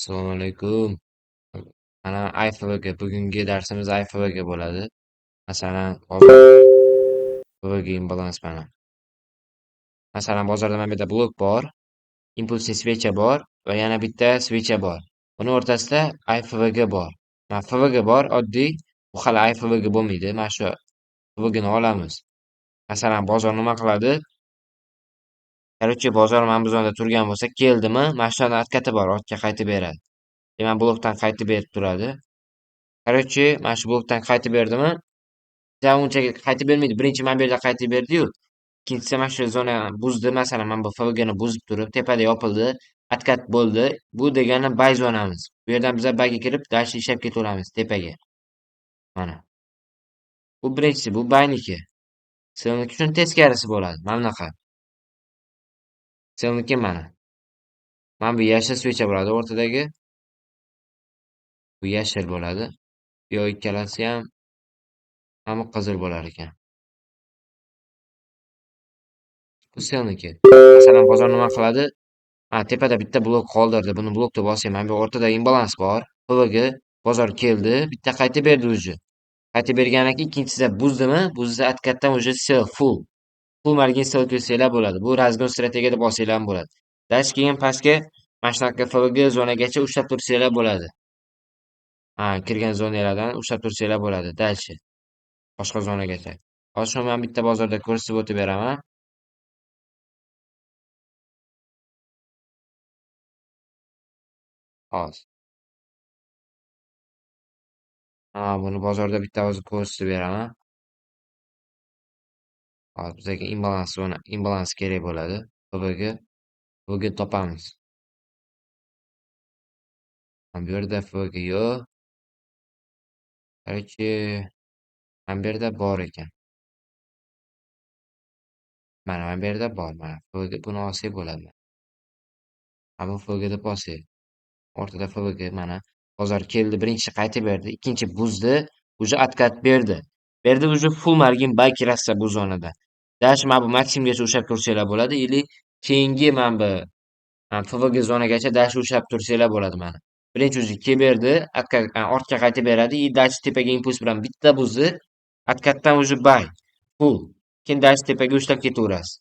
Assalomu alaykum. Mana IFVga bugungi darsimiz IFVga bo'ladi. Masalan, hozir FVga imbalans mana. Masalan, bozorda mana bu yerda blok bor, impulsli svecha bor va yana bitta svecha bor. Buni o'rtasida IFVga bor. Mana FVga bor, oddiy. Bu hali IFVga bo'lmaydi. Mana shu FVgani olamiz. Masalan, bozor nima qiladi? Короче, bozor mana bu zonda turgan bo'lsa, keldimi, mana shu откаты bor, ortga qaytib beradi. Demak, blokdan qaytib berib turadi. Короче, mana shu blokdan qaytib berdimi? Unchaga qaytib bermaydi. Birinchi mana bu yerda qaytib berdi-yu, ikkinchisi mana shu zona buzdi. Masalan, mana bu FVgani buzib turib, tepada yopildi, откат bo'ldi. Bu degani buy zonamiz. Bu yerdan biz buyga kirib, dальше ishlab ketaveramiz tepaga. Mana. Bu birinchisi, bu buyniki. Sellniki shuni teskarisi bo'ladi. Mana bunaqa. Sellniki mana. Mana bu yashil svecha bo'ladi o'rtadagi. Bu yashil bo'ladi. Bu ikkalasi ham mana bu qizil bo'lar ekan. Bu sellniki. Masalan, bozor nima qiladi? Tepada bitta blok qoldirdi. Buni blokda bosayman. Mana bu o'rtada imbalans bor. FVG bozor keldi, bitta qaytib berdi уже. Qaytib bergandan keyin ikkinchisida buzdimi? Buzsa откатdan уже sell full. Full margin sell ko'rsanglar bo'ladi. Bu razgon strategiyada bosinglar ham bo'ladi. Dальше keyin pastga mana shunaqa FVG zonagacha ushlab tursanglar bo'ladi. Kirgan zonalardan ushlab tursanglar bo'ladi. Dальше boshqa zonagacha. Hozir shuni men bitta bozorda ko'rsatib o'tib beraman. Hozir. Buni bozorda bitta hozir ko'rsatib beraman. Hozir bizga imbalans kerak bo'ladi. FVG topamiz. Mana bu yerda FVG yo'q. Короче, mana bu yerda bor ekan. Mana bu yerda bor. Mana FVG buni olsak bo'ladi. Mana bu FVG deb olsak. O'rtada FVG mana bozor keldi, birinchi qaytib berdi, ikkinchi buzdi, уже откат berdi. Berdi уже full margin buy kirasiz bu zonada. Dальше mana bu maksimgacha ushlab tursanglar bo'ladi, или keyingi mana bu FVG zonagacha dальше ushlab tursanglar bo'ladi mana. Birinchi o'zi kelib berdi, ortga qaytib beradi, и dальше tepaga impuls bilan bitta buzdi, откатdan уже buy full. Keyin dальше tepaga ushlab ketaverasiz.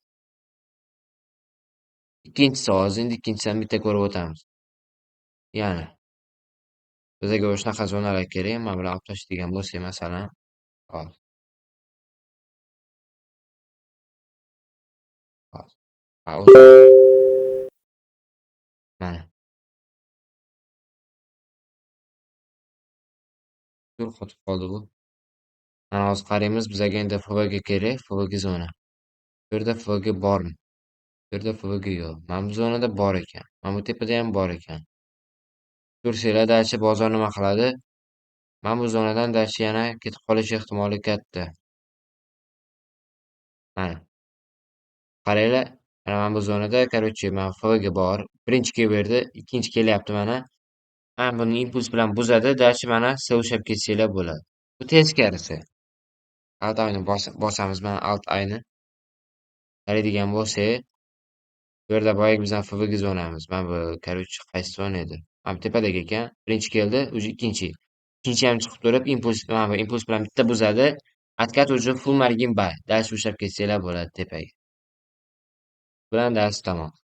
Ikkinchisi hozir endi ikkinchisidan bitta ko'rib o'tamiz. Ya'ni bizga shunaqa zonalar kerak. Men bilan olib tashlaydigan bo'lsak, masalan, hozir. Mana. Qotib qoldi bu. Mana hozir qaraymiz, bizga endi FVG kerak, FVG zona. Bu yerda FVG bormi? Bu yerda FVG yo'q. Mana bu zonada bor ekan. Mana bu tepada ham bor ekan. Ko'rsanglar, dальше bozor nima qiladi? Mana bu zonadan dальше yana ketib qolish ehtimoli katta. Mana. Qaranglar, mana bu zonada, короче, mana FVG bor. Birinchi kelib berdi, ikkinchi kelyapti mana. Mana buni impuls bilan buzadi, dальше mana siz ushlab ketsanglar bo'ladi. Bu teskarisi. Alt ayni bosamiz, mana alt ayni. Qaraydigan bo'lsak, bu yerda boyagi bizning FVG zonamiz. Mana bu, короче, qaysi zona edi? Mana bu tepadagi ekan. Birinchi keldi, уже ikkinchi. Ikkinchi ham chiqib turib, mana bu impuls bilan bitta buzadi. Откат уже full margin buy. Dальше ushlab ketsanglar bo'ladi tepaga. Bilan dars tamom.